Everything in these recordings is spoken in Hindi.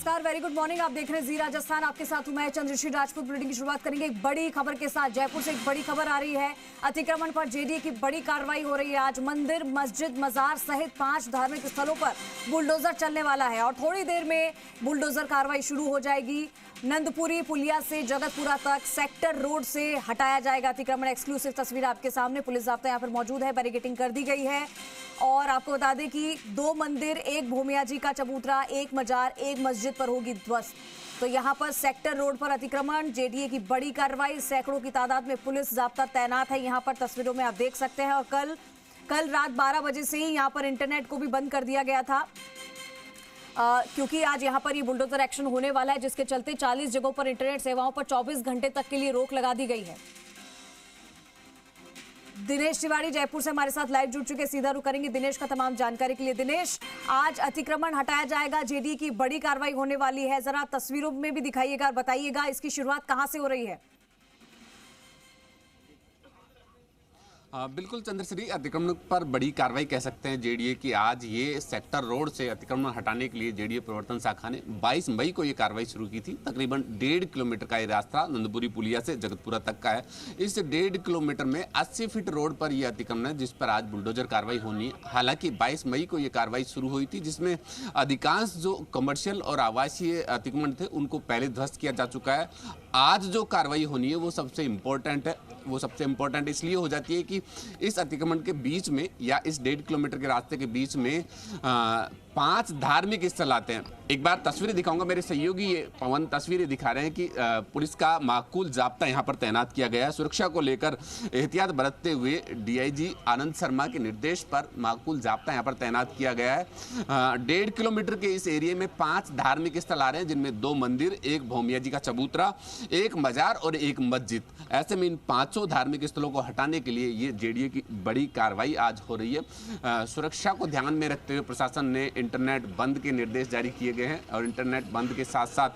नमस्कार, वेरी गुड मॉर्निंग। आप देख रहे हैं जी राजस्थान। आपके साथ हूं मैं चंद्रश्री राजपूत। बुलेटिन की शुरुआत करेंगे एक बड़ी खबर के साथ। जयपुर से एक बड़ी खबर आ रही है। अतिक्रमण पर जेडीए की बड़ी कार्रवाई हो रही है। आज मंदिर, मस्जिद, मजार सहित 5 धार्मिक स्थलों पर बुलडोजर चलने वाला है और थोड़ी देर में बुलडोजर कार्रवाई शुरू हो जाएगी। नंदपुरी पुलिया से जगतपुरा तक सेक्टर रोड से हटाया जाएगा अतिक्रमण। एक्सक्लूसिव तस्वीर आपके सामने। पुलिस जाब्ता यहाँ पर मौजूद है, बैरिकेडिंग कर दी गई है। और आपको बता दें कि 2 मंदिर, एक भूमिया जी का चबूतरा, एक मजार, एक मस्जिद पर होगी ध्वस्त। तो यहाँ पर सेक्टर रोड पर अतिक्रमण, जेडीए की बड़ी कार्रवाई। सैकड़ों की तादाद में पुलिस जाब्ता तैनात है यहाँ पर, तस्वीरों में आप देख सकते हैं। और कल रात 12 बजे से ही यहाँ पर इंटरनेट को भी बंद कर दिया गया था, क्योंकि आज यहाँ पर ये बुलडोजर एक्शन होने वाला है, जिसके चलते 40 जगहों पर इंटरनेट सेवाओं पर 24 घंटे तक के लिए रोक लगा दी गई है। दिनेश तिवारी जयपुर से हमारे साथ लाइव जुड़ चुके, सीधा रुख करेंगे दिनेश का तमाम जानकारी के लिए। दिनेश, आज अतिक्रमण हटाया जाएगा, जेडीए की बड़ी कार्रवाई होने वाली है। जरा तस्वीरों में भी दिखाइएगा और बताइएगा इसकी शुरुआत कहां से हो रही है। बिल्कुल चंद्रश्री, अतिक्रमण पर बड़ी कार्रवाई कह सकते हैं जेडीए की। आज ये सेक्टर रोड से अतिक्रमण हटाने के लिए जेडीए प्रवर्तन शाखा ने 22 मई को ये कार्रवाई शुरू की थी। तकरीबन 1.5 किलोमीटर का ये रास्ता नंदपुरी पुलिया से जगतपुरा तक का है। इस 1.5 किलोमीटर में 80 फीट रोड पर यह अतिक्रमण है, जिस पर आज बुलडोजर कार्रवाई होनी है। हालांकि 22 मई को ये कार्रवाई शुरू हुई थी, जिसमें अधिकांश जो कमर्शियल और आवासीय अतिक्रमण थे उनको पहले ध्वस्त किया जा चुका है। आज जो कार्रवाई होनी है वो सबसे इम्पोर्टेंट है। वो सबसे इम्पोर्टेंट इसलिए हो जाती है कि इस अतिक्रमण के बीच में या इस 1.5 किलोमीटर के रास्ते के बीच में 5 धार्मिक स्थल आते हैं। एक बार तस्वीरें दिखाऊंगा, मेरे सहयोगी ये पवन तस्वीरें दिखा रहे हैं कि पुलिस का माकूल जाब्ता यहाँ पर तैनात किया गया है। सुरक्षा को लेकर एहतियात बरतते हुए डीआईजी आनंद शर्मा के निर्देश पर माकूल जाब्ता यहाँ पर तैनात किया गया है। 1.5 किलोमीटर के इस एरिया में 5 धार्मिक स्थल आ रहे हैं, जिनमें 2 मंदिर, एक भूमिया जी का चबूतरा, एक मजार और एक मस्जिद। ऐसे में इन 5 धार्मिक स्थलों को हटाने के लिए ये जेडीए की बड़ी कार्रवाई आज हो रही है। सुरक्षा को ध्यान में रखते हुए प्रशासन ने इंटरनेट बंद के निर्देश जारी किए गए हैं और इंटरनेट बंद के साथ साथ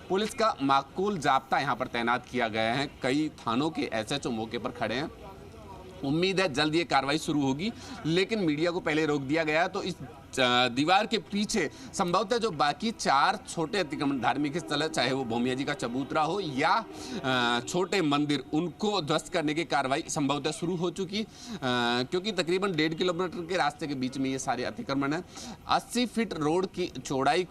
पुलिस का माकूल जाब्ता यहां पर तैनात किया गया है। कई थानों के एसएचओ मौके पर खड़े हैं। उम्मीद है जल्द ये कार्रवाई शुरू होगी, लेकिन मीडिया को पहले रोक दिया गया। तो इस दीवार के पीछे संभवतः जो बाकी 4 छोटे अतिक्रमण धार्मिक स्थल है, चाहे वो भूमिया जी का चबूतरा हो या छोटे मंदिर, उनको ध्वस्त करने की कार्रवाई संभवतः शुरू हो चुकी, क्योंकि तकरीबन 1.5 किलोमीटर के रास्ते के बीच में ये सारे अतिक्रमण है। 80 फीट रोड की चौड़ाई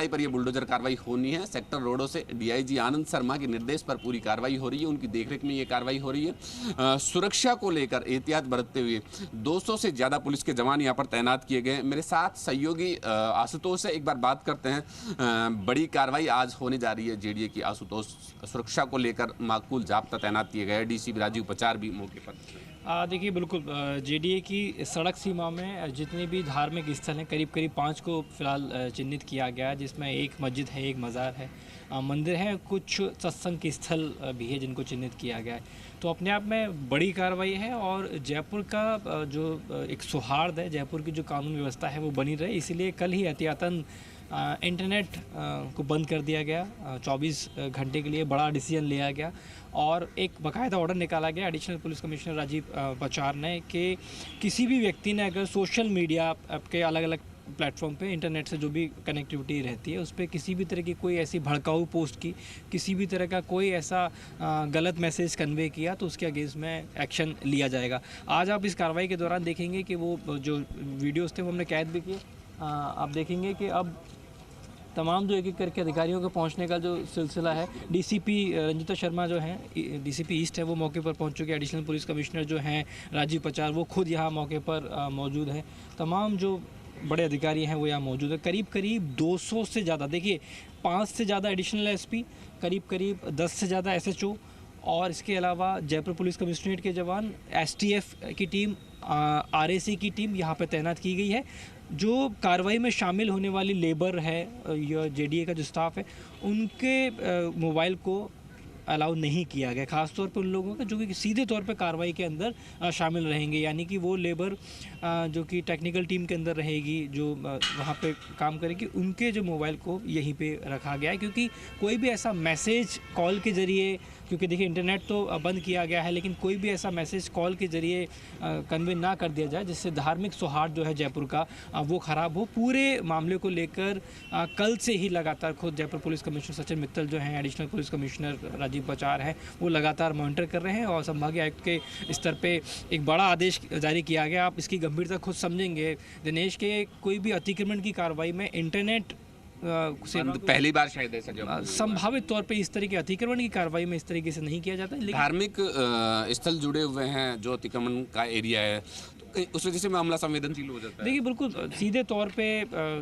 पर ये बुलडोजर कार्रवाई होनी है। सेक्टर रोडों से डीआईजी आनंद शर्मा के निर्देश पर पूरी कार्रवाई हो रही है, उनकी देखरेख में ये कार्रवाई हो रही है। सुरक्षा को लेकर एहतियात बरतते हुए 200 से ज़्यादा पुलिस के जवान यहाँ पर तैनात किए गए। मेरे साथ सहयोगी आशुतोष से एक बार बात करते हैं। बड़ी कार्रवाई आज होने जा रही है जेडीए की। आशुतोष, सुरक्षा को लेकर माकूल जाब्ता तैनात किए गए, डीसीपी राजीव पचार भी मौके पर। देखिए, बिल्कुल जेडीए की सड़क सीमा में जितने भी धार्मिक स्थल हैं, करीब 5 को फिलहाल चिन्हित किया गया है, जिसमें एक मस्जिद है, एक मज़ार है, मंदिर है, कुछ सत्संग के स्थल भी है जिनको चिन्हित किया गया है। तो अपने आप में बड़ी कार्रवाई है और जयपुर का जो एक सौहार्द है, जयपुर की जो कानून व्यवस्था है वो बनी रहे, इसीलिए कल ही एहतियातन इंटरनेट को बंद कर दिया गया। 24 घंटे के लिए बड़ा डिसीजन लिया गया और एक बाकायदा ऑर्डर निकाला गया additional police commissioner Rajeev Pachar ने कि किसी भी व्यक्ति ने अगर सोशल मीडिया के अलग अलग प्लेटफॉर्म पे इंटरनेट से जो भी कनेक्टिविटी रहती है, उस पर किसी भी तरह की कोई ऐसी भड़काऊ पोस्ट की, किसी भी तरह का कोई ऐसा गलत मैसेज कन्वे किया, तो उसके अगेंस्ट में एक्शन लिया जाएगा। आज आप इस कार्रवाई के दौरान देखेंगे कि वो जो वीडियोज़ थे वो हमने कैद भी किए। आप देखेंगे कि अब तमाम जो एक करके अधिकारियों के पहुंचने का जो सिलसिला है, डीसीपी रंजिता शर्मा जो हैं, डीसीपी ईस्ट है, वो मौके पर पहुंच चुके हैं। एडिशनल पुलिस कमिश्नर जो हैं राजीव पचार, वो खुद यहाँ मौके पर मौजूद हैं। तमाम जो बड़े अधिकारी हैं वो यहाँ मौजूद है। करीब 200 से ज़्यादा, देखिए 5 से ज़्यादा एडिशनल एसपी, करीब 10 से ज़्यादा एसएचओ और इसके अलावा जयपुर पुलिस कमिश्नरेट के जवान, एसटीएफ की टीम, आरएसी की टीम यहाँ पर तैनात की गई है। जो कार्रवाई में शामिल होने वाली लेबर है या जेडीए का जो स्टाफ है, उनके मोबाइल को अलाउ नहीं किया गया, खासतौर पर उन लोगों का जो कि सीधे तौर पे कार्रवाई के अंदर शामिल रहेंगे, यानी कि वो लेबर जो कि टेक्निकल टीम के अंदर रहेगी, जो वहाँ पे काम करेगी, उनके जो मोबाइल को यहीं पे रखा गया है। क्योंकि कोई भी ऐसा मैसेज कॉल के ज़रिए, क्योंकि देखिए इंटरनेट तो बंद किया गया है, लेकिन कोई भी ऐसा मैसेज कॉल के ज़रिए कन्वे ना कर दिया जाए जिससे धार्मिक सौहार्द जो है जयपुर का वो ख़राब हो। पूरे मामले को लेकर कल से ही लगातार खुद जयपुर पुलिस कमिश्नर सचिन मित्तल जो हैं, एडिशनल पुलिस कमिश्नर राजीव बचार हैं, वो लगातार मॉनिटर कर रहे हैं और संभागीय आयुक्त के स्तर पे एक बड़ा आदेश जारी किया गया। आप इसकी गंभीरता खुद समझेंगे दिनेश के, कोई भी अतिक्रमण की कार्रवाई में इंटरनेट पहली बार शायद ऐसा संभावित तौर पे इस तरह के अतिक्रमण की कार्रवाई में इस तरीके से नहीं किया जाता है। लेकिन धार्मिक स्थल जुड़े हुए हैं जो अतिक्रमण का एरिया है, तो उस वजह से मामला संवेदनशील हो जाता है। देखिए बिल्कुल सीधे तौर पे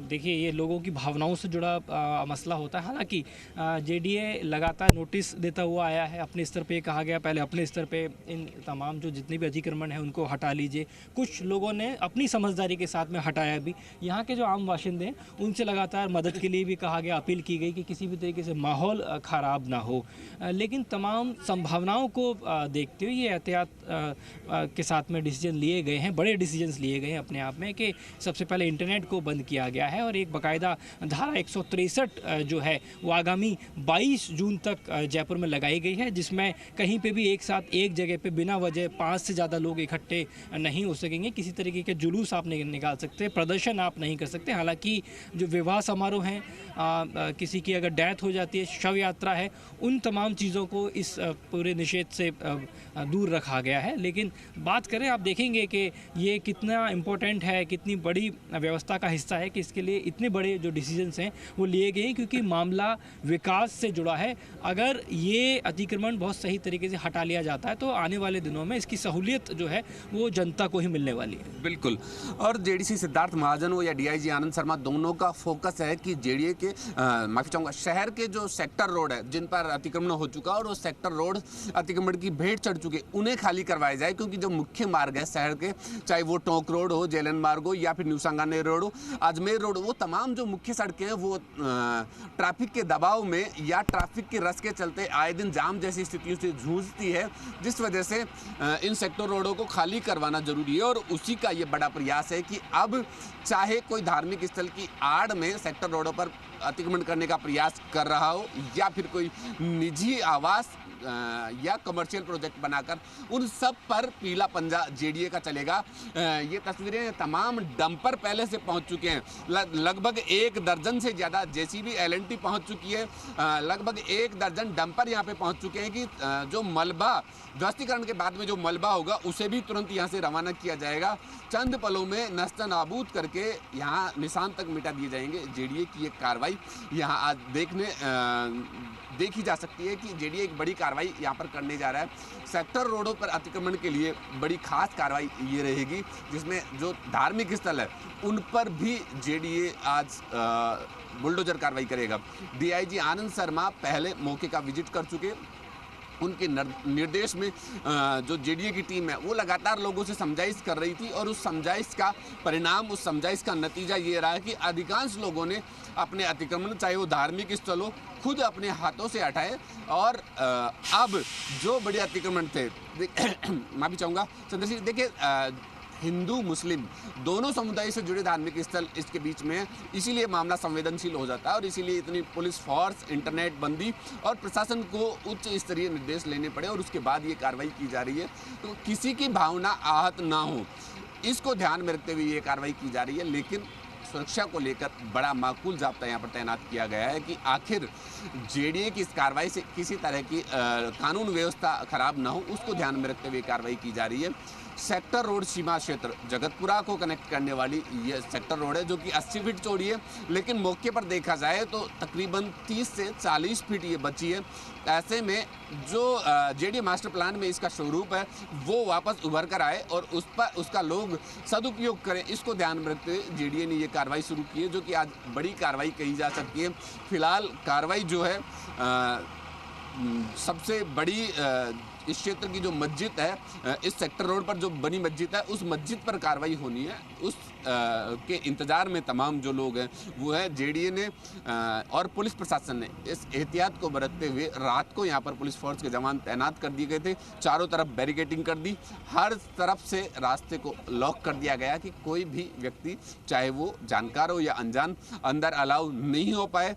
देखिए ये लोगों की भावनाओं से जुड़ा मसला होता है। हालांकि जेडीए लगातार नोटिस देता हुआ आया है, अपने स्तर पे कहा गया पहले अपने स्तर पे इन तमाम जो जितने भी अतिक्रमण हैं उनको हटा लीजिए। कुछ लोगों ने अपनी समझदारी के साथ में हटाया भी। यहाँ के जो आम बाशिंदे हैं उनसे लगातार मदद के लिए भी कहा गया, अपील की गई कि किसी भी तरीके से माहौल ख़राब ना हो। लेकिन तमाम संभावनाओं को देखते हुए ये एहतियात के साथ में डिसीजन लिए गए हैं, बड़े डिसीजंस लिए गए हैं अपने आप में, कि सबसे पहले इंटरनेट को बंद किया गया है और एक बाकायदा धारा 163 जो है वो आगामी 22 जून तक जयपुर में लगाई गई है, जिसमें कहीं पे भी एक साथ एक जगह पे बिना वजह 5 से ज़्यादा लोग इकट्ठे नहीं हो सकेंगे। किसी तरीके के जुलूस आप नहीं निकाल सकते, प्रदर्शन आप नहीं कर सकते। हालांकि जो विवाह समारोह हैं, किसी की अगर डेथ हो जाती है, शव यात्रा है, उन तमाम चीज़ों को इस पूरे निषेध से दूर रखा गया है। लेकिन बात करें, आप देखेंगे कि ये कितना इम्पोर्टेंट है, कितनी बड़ी व्यवस्था का हिस्सा है कि इसके लिए इतने बड़े जो डिसीजंस हैं वो लिए गए, क्योंकि मामला विकास से जुड़ा है। अगर ये अतिक्रमण बहुत सही तरीके से हटा लिया जाता है तो आने वाले दिनों में इसकी सहूलियत जो है वो जनता को ही मिलने वाली है। बिल्कुल। और जेडीसी सिद्धार्थ महाजन हो या डीआईजी आनंद शर्मा, दोनों का फोकस है कि जेडीए के माफी चाहूँगा शहर के जो सेक्टर रोड है जिन पर अतिक्रमण हो चुका और वो सेक्टर रोड अतिक्रमण की भेंट चढ़ चुके, उन्हें खाली करवाया जाए। क्योंकि जो मुख्य मार्ग है शहर के, चाहे वो टोंक रोड हो, जेलन मार्ग हो या फिर न्यू सांगानेर रोड हो, अजमेर रोड, वो तमाम जो मुख्य सड़कें हैं वो ट्रैफिक के दबाव में या ट्रैफिक के रस के चलते आए दिन जाम जैसी स्थितियों से जूझती है, जिस वजह से इन सेक्टर रोडों को खाली करवाना जरूरी है। और उसी का ये बड़ा प्रयास है कि अब चाहे कोई धार्मिक स्थल की आड़ में सेक्टर रोडों पर अतिक्रमण करने का प्रयास कर रहा हो या फिर कोई निजी आवास या कमर्शियल प्रोजेक्ट बनाकर, उन सब पर पीला पंजा जेडीए का चलेगा। ये तस्वीरें, तमाम डंपर पहले से पहुंच चुके हैं। लगभग 1 दर्जन से ज़्यादा जेसीबी एलएनटी पहुंच चुकी है। लगभग 1 दर्जन डंपर यहाँ पे पहुंच चुके हैं कि जो मलबा ध्वस्तीकरण के बाद में जो मलबा होगा उसे भी तुरंत यहाँ से रवाना किया जाएगा। चंद पलों में नष्ट नाबूद करके यहाँ निशान तक मिटा दिए जाएंगे। जेडीए की एक कार्रवाई यहाँ आज देखी जा सकती है कि जेडीए एक बड़ी कार्रवाई यहाँ पर करने जा रहा है। सेक्टर रोडों पर अतिक्रमण के लिए बड़ी खास कार्रवाई ये रहेगी, जिसमें जो धार्मिक स्थल है उन पर भी जेडीए आज बुलडोजर कार्रवाई करेगा। डीआईजी आनंद शर्मा पहले मौके का विजिट कर चुके। उनके निर्देश में जो जेडीए की टीम है वो लगातार लोगों से समझाइश कर रही थी और उस समझाइश का परिणाम, उस समझाइश का नतीजा ये रहा है कि अधिकांश लोगों ने अपने अतिक्रमण, चाहे वो धार्मिक स्थल हो, खुद अपने हाथों से हटाए। और अब जो बड़े अतिक्रमण थे माफी चाहूँगा चंद्रशेखर, देखिए हिंदू मुस्लिम दोनों समुदाय से जुड़े धार्मिक स्थल इसके बीच में है, इसीलिए मामला संवेदनशील हो जाता है और इसीलिए इतनी पुलिस फोर्स, इंटरनेट बंदी और प्रशासन को उच्च स्तरीय निर्देश लेने पड़े और उसके बाद ये कार्रवाई की जा रही है। तो किसी की भावना आहत ना हो, इसको ध्यान में रखते हुए ये कार्रवाई की जा रही है। लेकिन सुरक्षा को लेकर बड़ा माकूल जाब्ता यहाँ पर तैनात किया गया है कि आखिर जेडीए की इस कार्रवाई से किसी तरह की कानून व्यवस्था खराब ना हो, उसको ध्यान में रखते हुए कार्रवाई की जा रही है। सेक्टर रोड सीमा क्षेत्र जगतपुरा को कनेक्ट करने वाली ये सेक्टर रोड है जो कि 80 फीट चौड़ी है, लेकिन मौके पर देखा जाए तो तकरीबन 30 से 40 फीट ये बची है। ऐसे में जो जेडीए मास्टर प्लान में इसका स्वरूप है वो वापस उभर कर आए और उस पर उसका लोग सदुपयोग करें, इसको ध्यान में रखते हुए जेडीए ने ये कार्रवाई शुरू की है, जो कि आज बड़ी कार्रवाई कही जा सकती है। फिलहाल कार्रवाई जो है सबसे बड़ी इस क्षेत्र की जो मस्जिद है, इस सेक्टर रोड पर जो बनी मस्जिद है, उस मस्जिद पर कार्रवाई होनी है। उस के इंतजार में तमाम जो लोग हैं वो है जेडीए ने और पुलिस प्रशासन ने इस एहतियात को बरतते हुए रात को यहाँ पर पुलिस फोर्स के जवान तैनात कर दिए गए थे। चारों तरफ बैरिकेडिंग कर दी, हर तरफ से रास्ते को लॉक कर दिया गया कि कोई भी व्यक्ति चाहे वो जानकार हो या अनजान अंदर अलाउ नहीं हो पाए।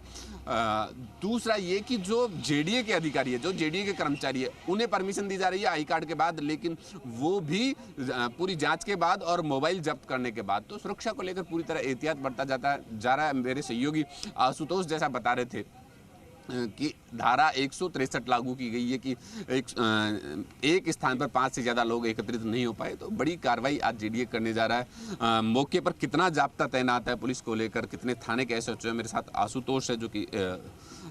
दूसरा ये कि जो जेडीए के अधिकारी है, जो जेडीए के कर्मचारी है, उन्हें परमिशन दी जा रही है आई कार्ड के बाद, लेकिन वो भी पूरी जांच के बाद और मोबाइल जब्त करने के बाद। तो सुरक्षा को लेकर पूरी तरह एहतियात बरता जा रहा है। मेरे सहयोगी आशुतोष जैसा बता रहे थे कि धारा 163 लागू की गई है कि एक स्थान पर 5 से ज़्यादा लोग एकत्रित नहीं हो पाए। तो बड़ी कार्रवाई आज जेडीए करने जा रहा है। मौके पर कितना जाब्ता तैनात है पुलिस को लेकर, कितने थाने के एसएचओ है, मेरे साथ आशुतोष है जो कि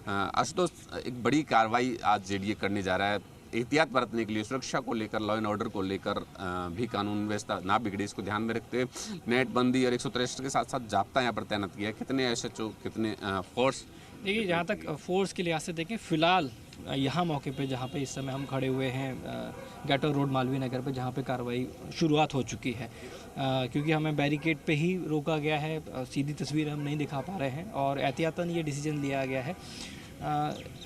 आशुतोष, एक बड़ी कार्रवाई आज जेडीए करने जा रहा है एहतियात बरतने के लिए, सुरक्षा को लेकर, लॉ एंड ऑर्डर को लेकर भी कानून व्यवस्था ना बिगड़े इसको ध्यान में रखते हुए नेटबंदी और 163 के साथ साथ जाब्ता यहाँ पर तैनात किया है। कितने एसएचओ, कितने फोर्स? देखिए, जहाँ तक फोर्स के लिहाज से देखें, फ़िलहाल यहाँ मौके पे जहाँ पे इस समय हम खड़े हुए हैं गेटो रोड मालवीय नगर पे, जहाँ पे कार्रवाई शुरुआत हो चुकी है, क्योंकि हमें बैरिकेड पे ही रोका गया है, सीधी तस्वीर हम नहीं दिखा पा रहे हैं और एहतियातन ये डिसीजन लिया गया है।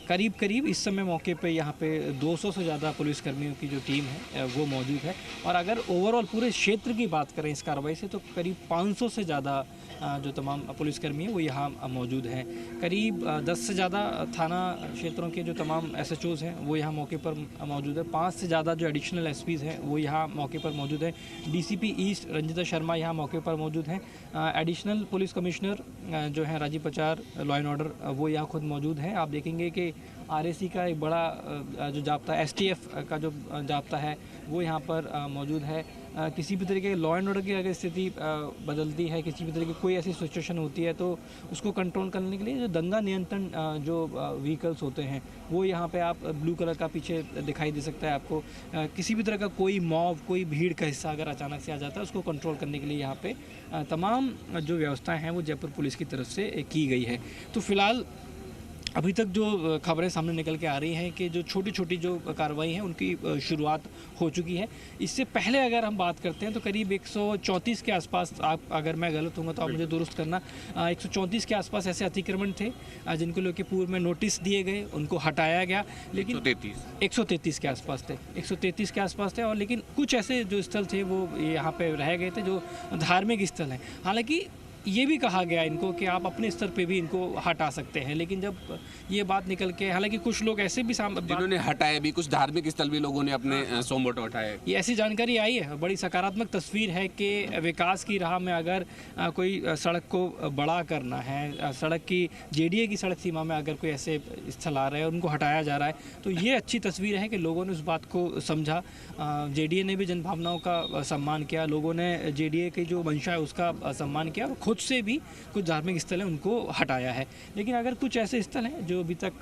करीब इस समय मौके पे यहाँ पे 200 से ज़्यादा पुलिसकर्मियों की जो टीम है वो मौजूद है और अगर ओवरऑल पूरे क्षेत्र की बात करें इस कार्रवाई से तो करीब 500 से ज़्यादा जो तमाम पुलिसकर्मी हैं वो यहाँ मौजूद हैं। करीब 10 से ज़्यादा थाना क्षेत्रों के जो तमाम एसएचओज़ हैं वो यहाँ मौके पर मौजूद है। 5 से ज़्यादा जो एडिशनल एसपीज़ हैं वो यहाँ मौके पर मौजूद हैं। डीसीपी ईस्ट रंजिता शर्मा यहाँ मौके पर मौजूद हैं। एडिशनल पुलिस कमिश्नर जो हैं Rajeev Pachar law and order, वो यहाँ खुद मौजूद हैं। आप देखेंगे कि आरएसी का एक बड़ा जो जाब्ता, एसटीएफ का जो जाब्ता है वो यहाँ पर मौजूद है। किसी भी तरीके के लॉ एंड ऑर्डर की अगर स्थिति बदलती है, किसी भी तरीके की कोई ऐसी सिचुएशन होती है तो उसको कंट्रोल करने के लिए जो दंगा नियंत्रण जो व्हीकल्स होते हैं वो यहाँ पे आप ब्लू कलर का पीछे दिखाई दे सकता है आपको। किसी भी तरह का कोई मॉब, कोई भीड़ का हिस्सा अगर अचानक से आ जाता है उसको कंट्रोल करने के लिए यहाँ पे तमाम जो व्यवस्थाएँ हैं वो जयपुर पुलिस की तरफ से की गई है। तो फिलहाल अभी तक जो खबरें सामने निकल के आ रही हैं कि जो छोटी छोटी जो कार्रवाई हैं उनकी शुरुआत हो चुकी है। इससे पहले अगर हम बात करते हैं तो करीब 134 के आसपास, आप अगर मैं गलत हूँगा तो आप मुझे दुरुस्त करना, 134 के आसपास ऐसे अतिक्रमण थे जिनको लेकर पूर्व में नोटिस दिए गए, उनको हटाया गया। लेकिन 133 के आसपास थे, 133 के आसपास थे और लेकिन कुछ ऐसे जो स्थल थे वो यहाँ पे रह गए थे जो धार्मिक स्थल हैं। हालांकि ये भी कहा गया इनको कि आप अपने स्तर पे भी इनको हटा सकते हैं, लेकिन जब ये बात निकल के, हालांकि कुछ लोग ऐसे भी जिन्होंने हटाए भी, कुछ धार्मिक स्थल भी लोगों ने अपने सोमोटो हटाए, ये ऐसी जानकारी आई है। बड़ी सकारात्मक तस्वीर है कि विकास की राह में अगर कोई सड़क को बड़ा करना है, सड़क की जेडीए की सड़क सीमा में अगर कोई ऐसे स्थल आ रहे हैं उनको हटाया जा रहा है, तो ये अच्छी तस्वीर है कि लोगों ने उस बात को समझा। जेडीए ने भी जनभावनाओं का सम्मान किया, लोगों ने जेडीए की जो मंशा है उसका सम्मान किया और खुद से भी कुछ धार्मिक स्थल हैं उनको हटाया है। लेकिन अगर कुछ ऐसे स्थल हैं जो अभी तक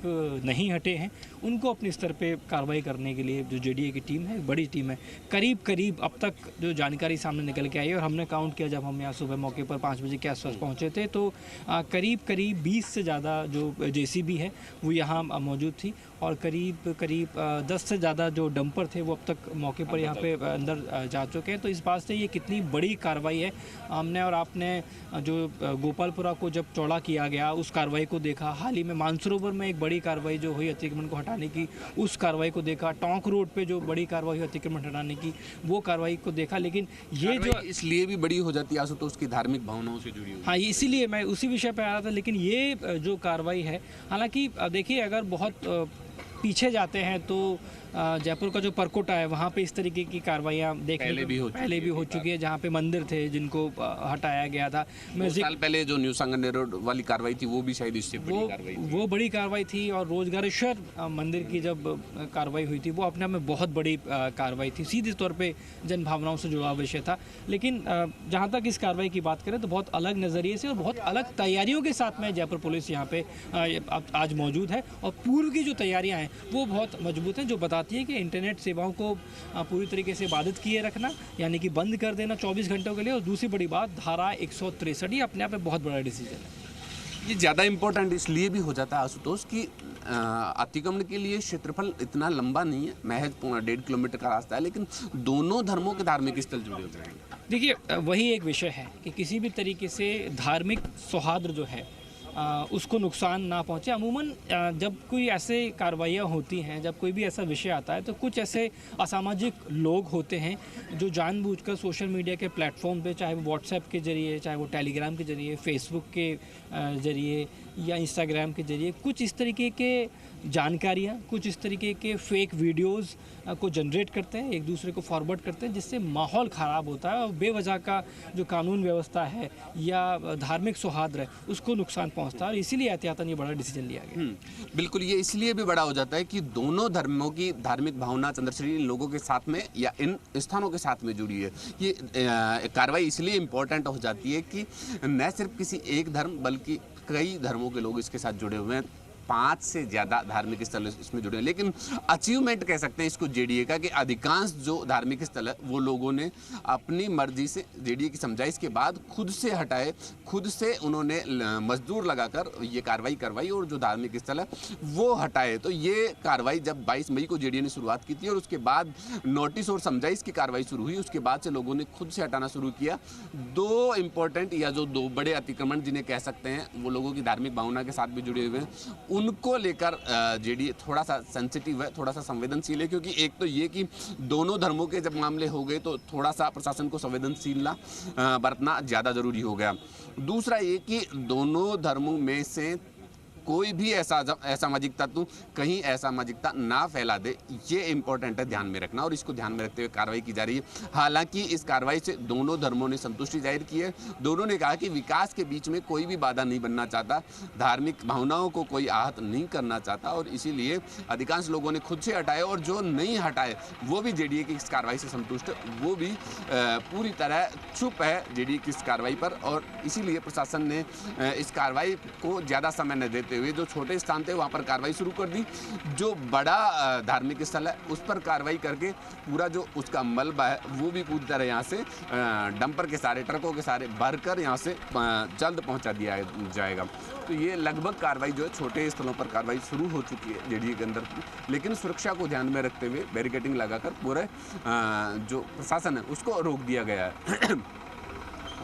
नहीं हटे हैं उनको अपने स्तर पे कार्रवाई करने के लिए जो जेडीए की टीम है, बड़ी टीम है, करीब अब तक जो जानकारी सामने निकल के आई है और हमने काउंट किया जब हम यहाँ सुबह मौके पर 5 बजे के आसपास पहुँचे थे तो करीब 20 से ज़्यादा जो जेसीबी है वो यहाँ मौजूद थी और करीब 10 से ज़्यादा जो डंपर थे वो अब तक मौके पर यहाँ पे अंदर जा चुके हैं। तो इस बात से ये कितनी बड़ी कार्रवाई है। हमने और आपने जो गोपालपुरा को जब चौड़ा किया गया उस कार्रवाई को देखा, हाल ही में मानसरोवर में एक बड़ी कार्रवाई जो हुई अतिक्रमण को हटाने की उस कार्रवाई को देखा, टोंक रोड पे जो बड़ी कार्रवाई हुई अतिक्रमण हटाने की वो कार्रवाई को देखा। लेकिन ये जो इसलिए भी बड़ी हो जाती है आशुतोष की धार्मिक भावनाओं से जुड़ी हुई। हाँ, इसीलिए मैं उसी विषय पर आ रहा था। लेकिन ये जो कार्रवाई है, हालांकि देखिए अगर बहुत पीछे जाते हैं तो जयपुर का जो परकोटा है वहाँ पे इस तरीके की कार्रवाइयाँ पहले भी हो चुकी है, जहाँ पे मंदिर थे जिनको हटाया गया था। साल पहले जो न्यू सांगनेर रोड वाली कार्रवाई थी वो भी शायद इससे वो बड़ी कार्रवाई थी और रोजगारेश्वर मंदिर की जब कार्रवाई हुई थी वो अपने आप में बहुत बड़ी कार्रवाई थी, सीधे तौर पर जन भावनाओं से जुड़ा विषय था। लेकिन जहाँ तक इस कार्रवाई की बात करें तो बहुत अलग नज़रिए से और बहुत अलग तैयारियों के साथ में जयपुर पुलिस यहाँ पे आज मौजूद है और पूर्व की जो तैयारियाँ हैं वो बहुत मजबूत हैं, जो बताती है कि इंटरनेट सेवाओं को पूरी तरीके से बाधित किए रखना, यानी कि बंद कर देना 24 घंटों के लिए। और दूसरी बड़ी बात, धारा 163 ये अपने आप में बहुत बड़ा डिसीजन है। ये ज़्यादा इम्पोर्टेंट इसलिए भी हो जाता है आशुतोष कि अतिक्रमण के लिए क्षेत्रफल इतना लंबा नहीं है, महज 1.5 किलोमीटर का रास्ता है, लेकिन दोनों धर्मों के धार्मिक स्थल जुड़े होते हैं। देखिए वही एक विषय है कि किसी भी तरीके से धार्मिक सौहार्द जो है उसको नुकसान ना पहुंचे। अमूमन जब कोई ऐसे कार्रवाइयाँ होती हैं, जब कोई भी ऐसा विषय आता है, तो कुछ ऐसे असामाजिक लोग होते हैं जो जानबूझकर सोशल मीडिया के प्लेटफॉर्म पे, चाहे वो व्हाट्सएप के ज़रिए, चाहे वो टेलीग्राम के ज़रिए, फेसबुक के ज़रिए या इंस्टाग्राम के ज़रिए कुछ इस तरीके के जानकारियाँ, कुछ इस तरीके के फेक वीडियोज़ को जनरेट करते हैं, एक दूसरे को फॉरवर्ड करते हैं, जिससे माहौल ख़राब होता है और बेवजह का जो कानून व्यवस्था है या धार्मिक सौहार्द है उसको नुकसान पहुंचता है। और इसीलिए एहतियातन ये बड़ा डिसीजन लिया गया। बिल्कुल, ये इसलिए भी बड़ा हो जाता है कि दोनों धर्मों की धार्मिक भावना चंद्रश्री इन लोगों के साथ में या इन स्थानों के साथ में जुड़ी है। ये कार्रवाई इसलिए इम्पोर्टेंट हो जाती है कि न सिर्फ किसी एक धर्म बल्कि कई धर्मों के लोग इसके साथ जुड़े हुए हैं। 5 से ज़्यादा धार्मिक स्थल इसमें जुड़े हैं। लेकिन अचीवमेंट कह सकते हैं इसको जेडीए का कि अधिकांश जो धार्मिक स्थल है वो लोगों ने अपनी मर्जी से जेडीए की समझाइश के बाद खुद से हटाए, खुद से उन्होंने मजदूर लगाकर ये कार्रवाई करवाई और जो धार्मिक स्थल है वो हटाए। तो ये कार्रवाई जब 22 मई को जेडीए ने शुरुआत की थी और उसके बाद नोटिस और समझाइश की कार्रवाई शुरू हुई, उसके बाद से लोगों ने खुद से हटाना शुरू किया। 2 इम्पोर्टेंट या जो 2 बड़े अतिक्रमण जिन्हें कह सकते हैं वो लोगों की धार्मिक भावना के साथ भी जुड़े हुए हैं, उनको लेकर जेडीए थोड़ा सा सेंसिटिव है, थोड़ा सा संवेदनशील है। क्योंकि एक तो ये कि दोनों धर्मों के जब मामले हो गए तो थोड़ा सा प्रशासन को संवेदनशीलता बरतना ज़्यादा जरूरी हो गया। दूसरा ये कि दोनों धर्मों में से कोई भी असामाजिक तत्व कहीं असामाजिकता ना फैला दे, ये इंपॉर्टेंट है ध्यान में रखना और इसको ध्यान में रखते हुए कार्रवाई की जा रही है। हालांकि इस कार्रवाई से दोनों धर्मों ने संतुष्टि जाहिर की है। दोनों ने कहा कि विकास के बीच में कोई भी बाधा नहीं बनना चाहता, धार्मिक भावनाओं को कोई आहत नहीं करना चाहता और इसीलिए अधिकांश लोगों ने खुद से हटाए और जो नहीं हटाए वो भी जेडीए की इस कार्रवाई से संतुष्ट है, वो भी पूरी तरह चुप है जेडीए की इस कार्रवाई पर। और इसीलिए प्रशासन ने इस कार्रवाई को ज़्यादा समय न देते हुए जो छोटे स्थान थे वहाँ पर कार्रवाई शुरू कर दी। जो बड़ा धार्मिक स्थल है उस पर कार्रवाई करके पूरा जो उसका मलबा है वो भी पूरी तरह यहाँ से डंपर के सारे ट्रकों के सारे भरकर यहाँ से जल्द पहुँचा दिया जाएगा। तो ये लगभग कार्रवाई जो है छोटे स्थलों पर कार्रवाई शुरू हो चुकी है जेडीए के अंदर, लेकिन सुरक्षा को ध्यान में रखते हुए बैरिकेडिंग लगाकर पूरे जो प्रशासन है उसको रोक दिया गया है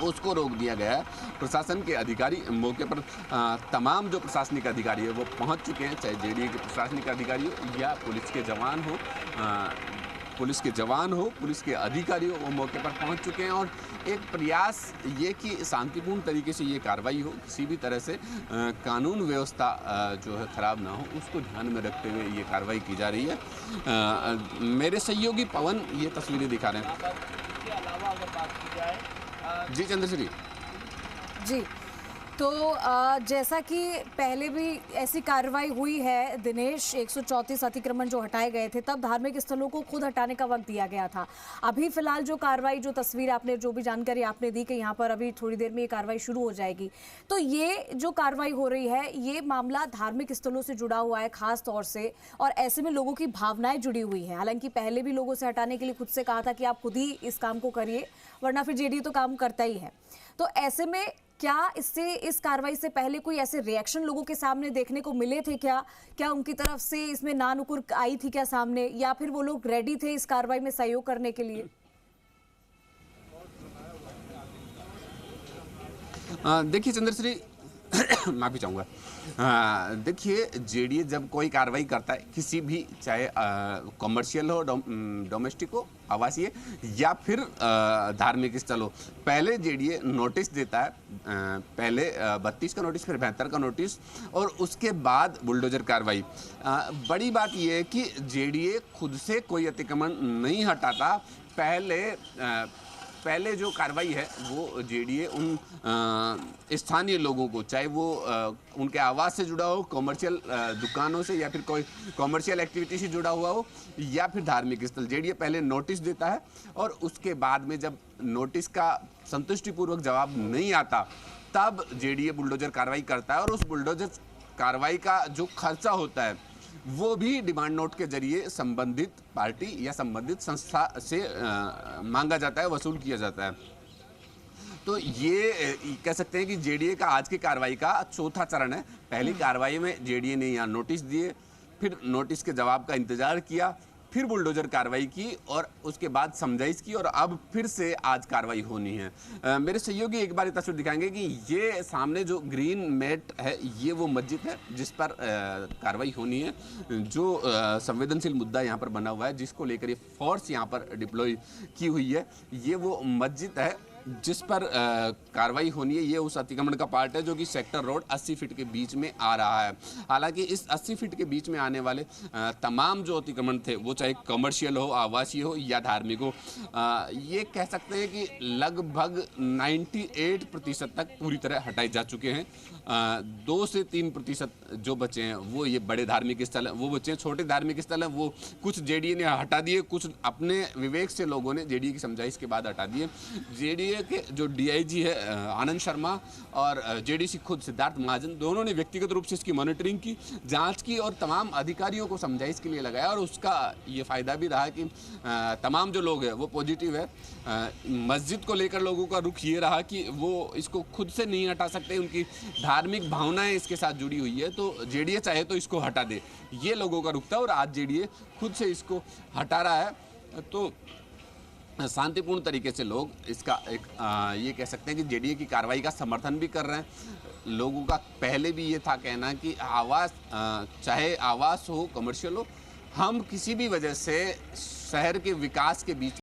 उसको रोक दिया गया है। प्रशासन के अधिकारी मौके पर तमाम जो प्रशासनिक अधिकारी है वो पहुंच चुके हैं, चाहे जेडीए के प्रशासनिक अधिकारी हो या पुलिस के जवान हो, पुलिस के अधिकारी हो, वो मौके पर पहुंच चुके हैं। और एक प्रयास ये कि शांतिपूर्ण तरीके से ये कार्रवाई हो, किसी भी तरह से कानून व्यवस्था जो है ख़राब ना हो, उसको ध्यान में रखते हुए ये कार्रवाई की जा रही है। मेरे सहयोगी पवन ये तस्वीरें दिखा रहे हैं। इसके अलावा अगर बात की जाए जी चंद्रश्री जी, तो जैसा कि पहले भी ऐसी कार्रवाई हुई है दिनेश, 134 अतिक्रमण जो हटाए गए थे तब धार्मिक स्थलों को खुद हटाने का वक्त दिया गया था। अभी फिलहाल जो कार्रवाई, जो तस्वीर आपने, जो भी जानकारी आपने दी कि यहाँ पर अभी थोड़ी देर में ये कार्रवाई शुरू हो जाएगी, तो ये जो कार्रवाई हो रही है ये मामला धार्मिक स्थलों से जुड़ा हुआ है खास तौर से, और ऐसे में लोगों की भावनाएं जुड़ी हुई हैं। हालांकि पहले भी लोगों से हटाने के लिए खुद से कहा था कि आप खुद ही इस काम को करिए वरना फिर जेडीए तो काम करता ही है। तो ऐसे में क्या इससे, इस कार्रवाई से पहले कोई ऐसे रिएक्शन लोगों के सामने देखने को मिले थे क्या उनकी तरफ से इसमें नानुकुर आई थी क्या सामने, या फिर वो लोग रेडी थे इस कार्रवाई में सहयोग करने के लिए? देखिए चंद्रश्री माफी चाहूँगा। देखिए जेडीए जब कोई कार्रवाई करता है किसी भी, चाहे कॉमर्शियल हो, डोमेस्टिक हो, आवासीय या फिर धार्मिक स्थल हो, पहले जेडीए नोटिस देता है, पहले 32 का नोटिस, फिर 72 का नोटिस और उसके बाद बुलडोजर कार्रवाई। बड़ी बात यह है कि जेडीए खुद से कोई अतिक्रमण नहीं हटाता। पहले जो कार्रवाई है वो जेडीए उन स्थानीय लोगों को, चाहे वो उनके आवास से जुड़ा हो, कॉमर्शियल दुकानों से या फिर कोई कॉमर्शियल एक्टिविटी से जुड़ा हुआ हो या फिर धार्मिक स्थल, जेडीए पहले नोटिस देता है और उसके बाद में जब नोटिस का संतुष्टिपूर्वक जवाब नहीं आता तब जेडीए बुलडोजर कार्रवाई करता है। और उस बुलडोजर कार्रवाई का जो खर्चा होता है वो भी डिमांड नोट के जरिए संबंधित पार्टी या संबंधित संस्था से मांगा जाता है, वसूल किया जाता है। तो ये कह सकते हैं कि जेडीए का आज की कार्रवाई का चौथा चरण है। पहली कार्रवाई में जेडीए ने यहाँ नोटिस दिए, फिर नोटिस के जवाब का इंतजार किया, फिर बुलडोजर कार्रवाई की और उसके बाद समझाइश की और अब फिर से आज कार्रवाई होनी है। मेरे सहयोगी एक बार ये तस्वीर दिखाएंगे कि ये सामने जो ग्रीन मैट है ये वो मस्जिद है जिस पर कार्रवाई होनी है। जो संवेदनशील मुद्दा यहाँ पर बना हुआ है, जिसको लेकर ये फोर्स यहाँ पर डिप्लॉय की हुई है, ये वो मस्जिद है जिस पर कार्रवाई होनी है। ये उस अतिक्रमण का पार्ट है जो कि सेक्टर रोड 80 फीट के बीच में आ रहा है। हालांकि इस 80 फीट के बीच में आने वाले तमाम जो अतिक्रमण थे, वो चाहे कमर्शियल हो, आवासीय हो या धार्मिक हो, ये कह सकते हैं कि लगभग 98% तक पूरी तरह हटाए जा चुके हैं। 2 से 3% जो बचे हैं वो ये बड़े धार्मिक स्थल हैं, वो बचे हैं। छोटे धार्मिक स्थल हैं वो कुछ जेडीए ने हटा दिए, कुछ अपने विवेक से लोगों ने जेडीए की समझाइश के बाद हटा दिए। जेडीए के जो डीआईजी है आनंद शर्मा और जेडीसी खुद सिद्धार्थ महाजन, दोनों ने व्यक्तिगत रूप से इसकी मॉनिटरिंग की, जांच की और तमाम अधिकारियों को समझाइश के लिए लगाया और उसका ये फ़ायदा भी रहा कि तमाम जो लोग हैं वो पॉजिटिव है। मस्जिद को लेकर लोगों का रुख ये रहा कि वो इसको खुद से नहीं हटा सकते, उनकी धार्मिक भावनाएं इसके साथ जुड़ी हुई है, तो जेडीए चाहे तो इसको हटा दे, ये लोगों का रुख था और आज जेडीए खुद से इसको हटा रहा है। तो शांतिपूर्ण तरीके से लोग इसका एक ये कह सकते हैं कि जेडीए की कार्रवाई का समर्थन भी कर रहे हैं। लोगों का पहले भी ये था कहना कि आवास, चाहे आवास हो, कमर्शियल हो, हम किसी भी वजह से शहर के विकास के बीच